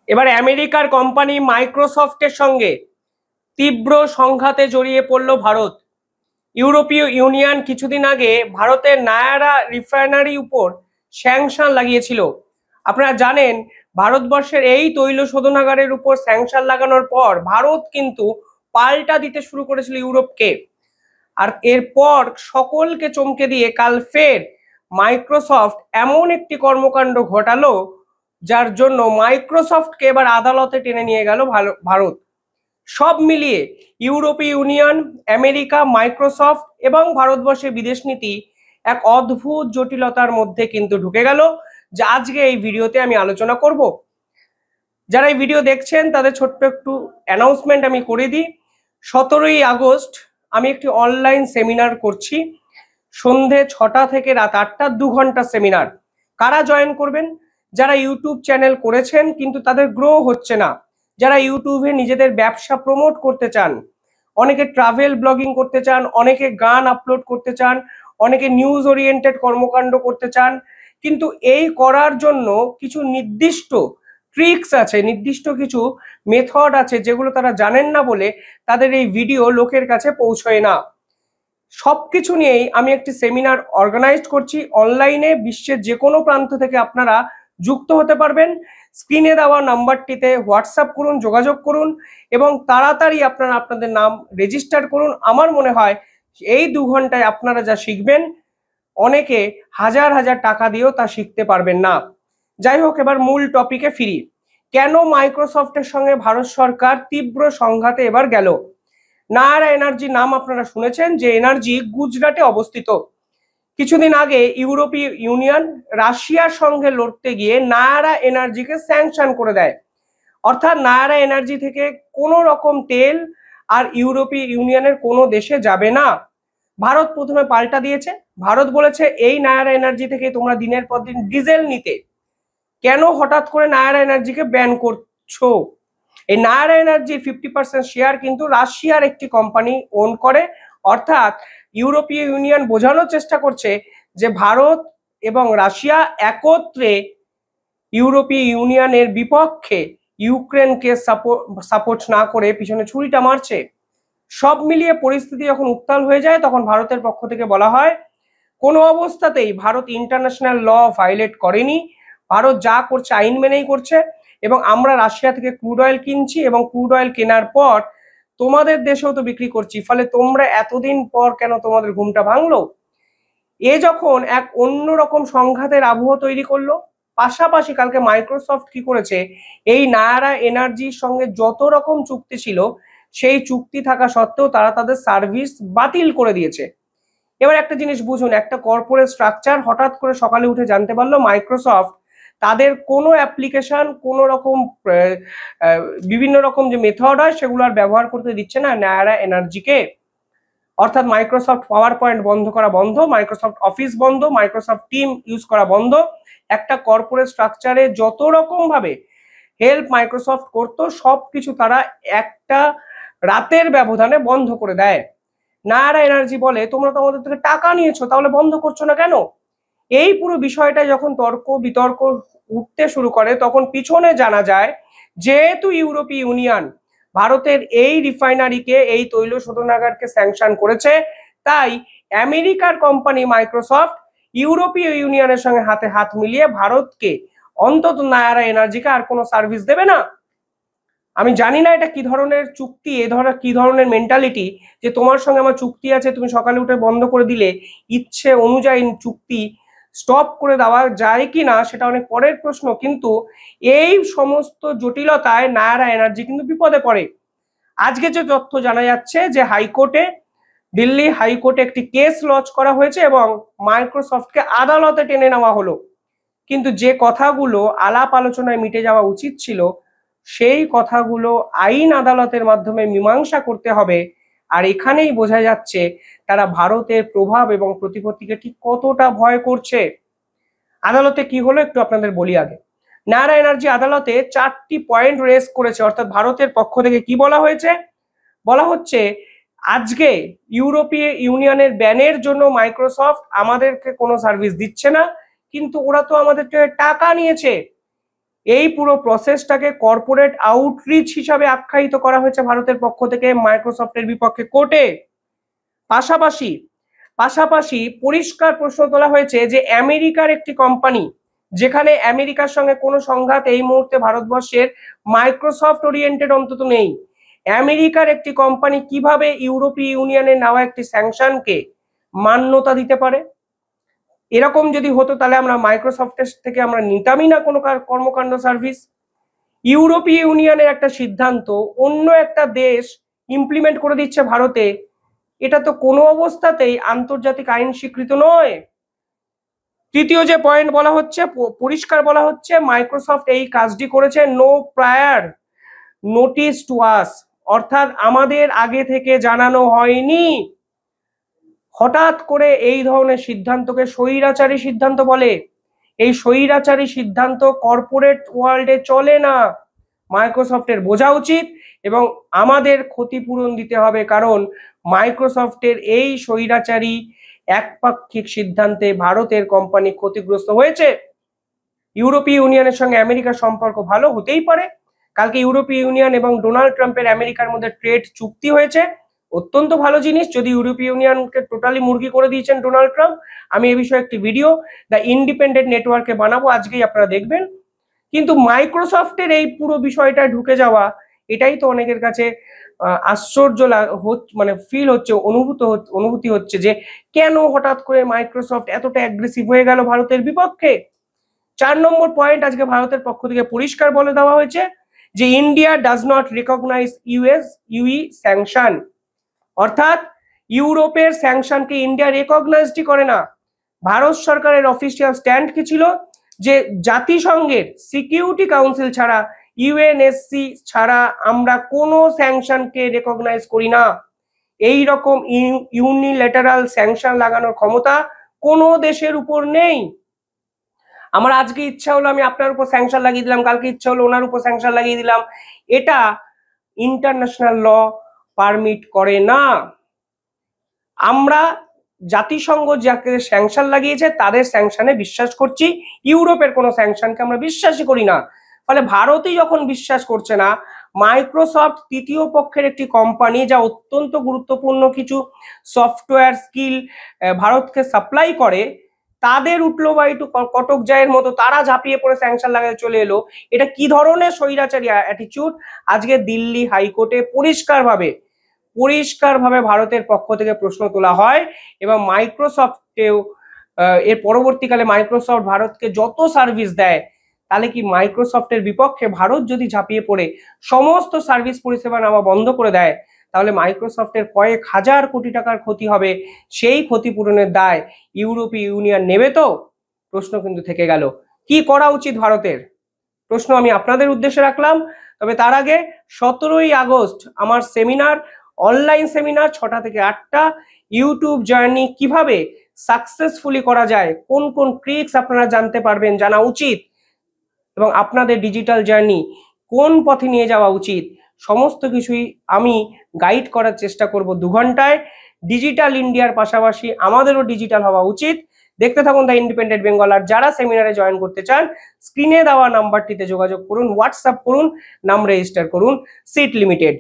এবার আমেরিকার কোম্পানি মাইক্রোসফটের সঙ্গে তীব্র সংঘাতে জড়িয়ে পড়ল ভারত। ইউরোপীয় ইউনিয়ন কিছুদিন আগে ভারতের নায়ারা রিফাইনারি উপর স্যাংশন লাগিয়েছিল। আপনারা জানেন, ভারতবর্ষের এই তৈল শোধনাগারের উপর স্যাংশন লাগানোর পর ভারত কিন্তু পাল্টা দিতে শুরু করেছিল ইউরোপকে। আর এরপর সকলকে চমকে দিয়ে কাল ফের মাইক্রোসফট এমন একটি কর্মকাণ্ড ঘটালো যার জন্য মাইক্রোসফটকে এবার আদালতে টেনে নিয়ে গেল ভারত। সব মিলিয়ে ইউরোপীয় ইউনিয়ন, আমেরিকা, মাইক্রোসফট এবং ভারতবর্ষের বিদেশ নীতি এক অদ্ভুত জটিলতার মধ্যে কিন্তু ঢুকে গেল, যা আজকে এই ভিডিওতে আমি আলোচনা করব। যারা এই ভিডিও দেখছেন তাদের ছোট্ট একটু অ্যানাউন্সমেন্ট আমি করে দিই। 17ই আগস্ট আমি একটি অনলাইন সেমিনার করছি, সন্ধে 6টা থেকে রাত 8টা, 2 ঘন্টা সেমিনার। কারা জয়েন করবেন? যারা ইউটিউব চ্যানেল করেছেন কিন্তু তাদের গ্রো হচ্ছে না, যারা ইউটিউবে নিজেদের ব্যবসা প্রমোট করতে চান, অনেকে ট্রাভেল ব্লগিং করতে চান, অনেকে গান আপলোড করতে চান, অনেকে নিউজ ওরিয়েন্টেড কর্মকাণ্ড করতে চান, কিন্তু এই করার জন্য কিছু নির্দিষ্ট ট্রিক্স আছে, নির্দিষ্ট কিছু মেথড আছে যেগুলো তারা জানেন না বলে তাদের এই ভিডিও লোকের কাছে পৌঁছয় না। সবকিছু নিয়েই আমি একটি সেমিনার অর্গানাইজ করছি অনলাইনে। বিশ্বের যে কোনো প্রান্ত থেকে আপনারা যুক্ত হতে পারবেন। স্ক্রিনে দেওয়া নাম্বারটিতে হোয়াটসঅ্যাপ করুন, যোগাযোগ করুন এবং তাড়াতাড়ি আপনারা আপনাদের নাম রেজিস্টার করুন। আমার মনে হয় এই 2 ঘন্টায় আপনারা যা শিখবেন, অনেকে হাজার হাজার টাকা দিয়েও তা শিখতে পারবেন না। যাই হোক, এবার মূল টপিকে ফিরি। কেন মাইক্রোসফটের সঙ্গে ভারত সরকার তীব্র সংঘাতে এবার গেল? নায়ারা এনার্জি নাম আপনারা শুনেছেন, যে এনার্জি গুজরাটে অবস্থিত। কিছুদিন আগে ইউরোপীয় ইউনিয়ন রাশিয়ার সঙ্গে লড়তে গিয়ে নায়ারা এনার্জিকে স্যাংশন করে দেয়। অর্থাৎ নায়ারা এনার্জি থেকে কোনো রকম তেল আর ইউরোপীয় ইউনিয়নের কোনো দেশে যাবে না। ভারত প্রথমে পাল্টা দিয়েছে। ভারত বলেছে এই নায়ারা এনার্জি থেকে তোমরা দিনের পর দিন ডিজেল নিতে, কেন হঠাৎ করে নায়ারা এনার্জিকে ব্যান করছো? এই নায়ারা এনার্জির 50% শেয়ার কিন্তু রাশিয়ার একটি কোম্পানি ওন করে। অর্থাৎ ইউরোপীয় ইউনিয়ন বোঝানোর চেষ্টা করছে যে ভারত এবং রাশিয়া একত্রে ইউরোপীয় ইউনিয়নের বিপক্ষে ইউক্রেনকে সাপোর্ট না করে পিছনে ছুরিটা মারছে। সব মিলিয়ে পরিস্থিতি যখন উত্তাল হয়ে যায় তখন ভারতের পক্ষ থেকে বলা হয় কোনো অবস্থাতেই ভারত ইন্টারন্যাশনাল ল ভায়োলেট করেনি, ভারত যা করছে আইন মেনেই করছে এবং আমরা রাশিয়া থেকে ক্রুড অয়েল কিনছি এবং ক্রুড অয়েল কেনার পর তোমাদের দেশেও তো বিক্রি করছি, ফলে তোমরা এতদিন পর কেন তোমাদের ঘুমটা ভাঙলো? এ যখন এক অন্যরকম সংঘাতের আবহ তৈরি করলো। পাশাপাশি কালকে মাইক্রোসফট কি করেছে, এই নায়ারা এনার্জির সঙ্গে যত রকম চুক্তি ছিল সেই চুক্তি থাকা সত্ত্বেও তারা তাদের সার্ভিস বাতিল করে দিয়েছে। এবার একটা জিনিস বুঝুন, একটা কর্পোরেট স্ট্রাকচার হঠাৎ করে সকালে উঠে জানতে পারলো মাইক্রোসফট তাদের কোনো অ্যাপ্লিকেশন, কোনো রকম বিভিন্ন রকম যে মেথড হয় সেগুলো আর ব্যবহার করতে দিচ্ছে না নায়ারা এনার্জিকে। অর্থাৎ মাইক্রোসফট পাওয়ার পয়েন্ট বন্ধ করা বন্ধ, মাইক্রোসফট অফিস বন্ধ, মাইক্রোসফট টিম ইউজ করা বন্ধ। একটা কর্পোরেট স্ট্রাকচারে যত রকম ভাবে হেল্প মাইক্রোসফট করতো সবকিছু তারা একটা রাতের ব্যবধানে বন্ধ করে দেয়। নায়ারা এনার্জি বলে তোমরা তো আমাদের থেকে টাকা নিয়েছো, তাহলে বন্ধ করছো না কেন? এই পুরো বিষয়টা যখন তর্ক বিতর্ক উঠতে শুরু করে তখন পিছনে জানা যায় যেহেতু ইউরোপীয় ইউনিয়ন ভারতের এই রিফাইনারিকে, এই তৈল শোধনাগারকে স্যাংশন করেছে, তাই আমেরিকার কোম্পানি মাইক্রোসফট ইউরোপীয় ইউনিয়নের সঙ্গে হাতে হাত মিলিয়ে ভারতকে অন্তত নায়ারা এনার্জিকে আর কোনো সার্ভিস দেবে না। আমি জানি না এটা কি ধরনের চুক্তি, এ ধরনের কি ধরনের মেন্টালিটি যে তোমার সঙ্গে আমার চুক্তি আছে, তুমি সকালে উঠে বন্ধ করে দিলে ইচ্ছে অনুযায়ী চুক্তি স্টপ করে দেওয়া যায় কি না সেটা অনেক পরের প্রশ্ন। কিন্তু এই সমস্ত জটিলতায় নায়ারা এনার্জি কিন্তু বিপদে পড়ে। আজকে যে তথ্য জানা যাচ্ছে যে হাইকোর্টে, দিল্লি হাইকোর্টে একটি কেস লঞ্চ করা হয়েছে এবং মাইক্রোসফটকে আদালতে টেনে নেওয়া হলো। কিন্তু যে কথাগুলো আলাপ আলোচনায় মিটে যাওয়া উচিত ছিল সেই কথাগুলো আইন আদালতের মাধ্যমে মীমাংসা করতে হবে। আর এখানেই বোঝা যাচ্ছে তারা ভারতের প্রভাব এবং প্রতিপত্তিকে ঠিক কতটা ভয় করছে। আদালতে কি হলো একটু আপনাদের বলি আগে। নায়ারা এনার্জি আদালতে 4টি পয়েন্ট রেজ করেছে। অর্থাৎ ভারতের পক্ষ থেকে কি বলা হয়েছে? বলা হচ্ছে আজকে ইউরোপীয় ইউনিয়নের ব্যানের জন্য মাইক্রোসফট আমাদেরকে কোনো সার্ভিস দিচ্ছে না, কিন্তু ওরা তো আমাদের টাকা নিয়েছে। এই পুরো প্রসেসটাকে কর্পোরেট আউটরিচ হিসাবে আখ্যায়িত করা হয়েছে ভারতের পক্ষ থেকে মাইক্রোসফটের বিপক্ষে কোর্টে। পাশাপাশি পরিষ্কার প্রশ্ন তোলা হয়েছে যে আমেরিকার একটি কোম্পানি, যেখানে আমেরিকার সঙ্গে কোনো সংঘাত এই মুহূর্তে ভারতবর্ষের মাইক্রোসফট ওরিয়েন্টেড অন্তত নেই, আমেরিকার একটি কোম্পানি কিভাবে ইউরোপীয় ইউনিয়নের নেওয়া একটি স্যাংশনকে মান্যতা দিতে পারে? এরকম যদি হতো তাহলে আমরা মাইক্রোসফটের থেকে আমরা নিতামই না কোনো কর্মকাণ্ড সার্ভিস। ইউরোপীয় ইউনিয়নের একটা সিদ্ধান্ত অন্য একটা দেশ ইমপ্লিমেন্ট করে দিচ্ছে ভারতে, এটা তো কোনো অবস্থাতেই আন্তর্জাতিক আইন স্বীকৃত নয়। তৃতীয় যে পয়েন্ট বলা হচ্ছে, পরিষ্কার বলা হচ্ছে মাইক্রোসফট এই কাজটি করেছে no prior notice to us, অর্থাৎ আমাদের আগে থেকে জানানো হয়নি। হঠাৎ করে এই ধরনের সিদ্ধান্তকে স্বৈরাচারী সিদ্ধান্ত বলে। এই স্বৈরাচারী সিদ্ধান্ত কর্পোরেট ওয়ার্ল্ডে চলে না। মাইক্রোসফটের বোঝা উচিত এবং আমাদের ক্ষতিপূরণ দিতে হবে, কারণ মাইক্রোসফটের এই স্বৈরাচারী একপাক্ষিক সিদ্ধান্তে ভারতের কোম্পানি ক্ষতিগ্রস্ত হয়েছে। ইউরোপীয় ইউনিয়নের সঙ্গে আমেরিকার সম্পর্ক ভালো হতেই পারে। কালকে ইউরোপীয় ইউনিয়ন এবং ডোনাল্ড ট্রাম্পের আমেরিকার মধ্যে ট্রেড চুক্তি হয়েছে, অত্যন্ত ভালো জিনিস। যদি ইউরোপীয় ইউনিয়নকে টোটালি মুরগি করে দিয়েছেন ডোনাল্ড ট্রাম্প, আমি এ বিষয়ে একটি ভিডিও দ্য ইন্ডিপেন্ডেন্ট নেটওয়ার্কে বানাবো, আজকেই আপনারা দেখবেন। কিন্তু মাইক্রোসফটের এই পুরো বিষয়টা ঢুকে যাওয়া, এটাই তো অনেকের কাছে আশ্চর্য মানে ফিল হচ্ছে, অনুভূতি হচ্ছে যে কেন হঠাৎ করে মাইক্রোসফট এতটা অ্যাগ্রেসিভ হয়ে গেল ভারতের বিপক্ষে। 4 নম্বর পয়েন্ট আজকে ভারতের পক্ষ থেকে পরিষ্কার বলে দেওয়া হয়েছে যে India does not recognise EU sanction, অর্থাৎ ইউরোপের স্যাংশনকে ইন্ডিয়া রেকগনাইজই করে না। ভারত সরকারের অফিসিয়াল স্ট্যান্ড কি ছিল? যে জাতিসংঘের সিকিউরিটি কাউন্সিল ছাড়া, ইউএনএসসি ছাড়া আমরা কোনো স্যাংশনকে রেকগনাইজ করি না। এই রকম ইউনিল্যাটারাল স্যাংশন লাগানোর ক্ষমতা কোনো দেশের উপর নেই। আমার আজকে ইচ্ছা হলো আমি আপনার উপর স্যাংশন লাগিয়ে দিলাম, কালকে ইচ্ছা হলো ওনার উপর স্যাংশন লাগিয়ে দিলাম, এটা ইন্টারন্যাশনাল ল পারমিট করে না। আমরা জাতিসংঘ যাকে স্যাংশন লাগিয়েছে তাদের স্যাংশনে বিশ্বাস করছি, ইউরোপের কোনো স্যাংশনকে আমরা বিশ্বাসই করি না। ফলে ভারতই যখন বিশ্বাস করছে না, মাইক্রোসফট তৃতীয় পক্ষের একটি কোম্পানি যা অত্যন্ত গুরুত্বপূর্ণ কিছু সফটওয়্যার স্কিল ভারতকে সাপ্লাই করে, তাদের উঠলো বা একটু কটক জয়ের মতো তারা ঝাঁপিয়ে পড়ে স্যাংশন লাগাতে চলে এলো, এটা কি ধরনের স্বৈরাচারী অ্যাটিটিউড? আজকে দিল্লি হাইকোর্টে পরিষ্কারভাবে ভারতের পক্ষ থেকে প্রশ্ন তোলা হয় এবং মাইক্রোসফটেও এর পরবর্তীকালে মাইক্রোসফট ভারতকে যত সার্ভিস দেয়, তাহলে কি মাইক্রোসফটের বিপক্ষে ভারত যদি ঝাঁপিয়ে পড়ে সমস্ত সার্ভিস পরিষেবা নেওয়া বন্ধ করে দেয়, তাহলে মাইক্রোসফটের কয়েক হাজার কোটি টাকার ক্ষতি হবে। সেই ক্ষতিপূরণের দায় ইউরোপীয় ইউনিয়ন নেবে তো? প্রশ্ন কিন্তু থেকে গেল, কি করা উচিত ভারতের? প্রশ্ন আমি আপনাদের উদ্দেশ্যে রাখলাম। তবে তার আগে 17ই আগস্ট আমার সেমিনার, অনলাইন সেমিনার 6টা থেকে 8টা, ইউটিউব জার্নি কিভাবে সাকসেসফুলি করা যায়, কোন কোন ট্রিক্স আপনারা জানতে পারবেন, জানা উচিত, এবং আপনাদের ডিজিটাল জার্নি কোন পথে নিয়ে যাওয়া উচিত, সমস্ত কিছুই আমি গাইড করার চেষ্টা করব 2 ঘন্টায়। ডিজিটাল ইন্ডিয়ার পাশাপাশি আমাদেরও ডিজিটাল হওয়া উচিত। দেখতে থাকুন দ্য ইন্ডিপেন্ডেন্ট বেঙ্গল। আর যারা সেমিনারে জয়েন করতে চান, স্ক্রিনে দেওয়া নাম্বারটিতে যোগাযোগ করুন, হোয়াটসঅ্যাপ করুন, নাম রেজিস্টার করুন, সিট লিমিটেড।